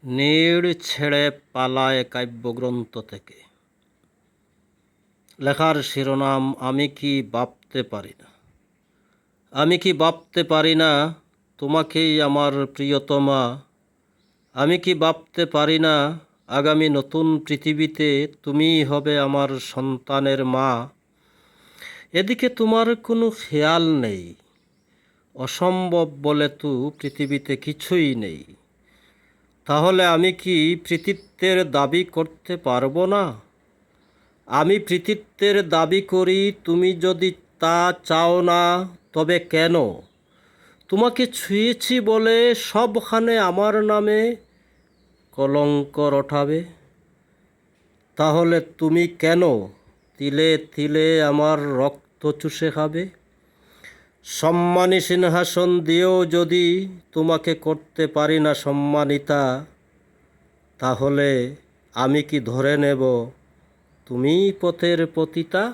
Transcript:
নীড় ছেড়ে পালায় কাব্যগ্রন্থ থেকে। লেখার শিরোনাম আমি কি ভাবতে পারি না। আমি কি ভাবতে পারি না তোমাকেই আমার প্রিয়তমা। আমি কি ভাবতে পারি না আগামী নতুন পৃথিবীতে তুমিই হবে আমার সন্তানের মা। এদিকে তোমার কোনো খেয়াল নেই। অসম্ভব বলে তো পৃথিবীতে কিছুই নেই। তাহলে আমি কি কৃতিত্বের দাবি করতে পারবো না? আমি কৃতিত্বের দাবি করি, তুমি যদি তা চাও না, তবে কেন? তোমাকে ছুঁয়েছি বলে সবখানে আমার নামে কলঙ্ক রটাবে? তাহলে তুমি কেন তিলে তিলে আমার রক্ত চুষে খাবে? সম্মানী সিংহাসন দিয়েও যদি তোমাকে করতে পারি না সম্মানিতা, তাহলে আমি কি ধরে নেব তুমিই পথের পতিতা?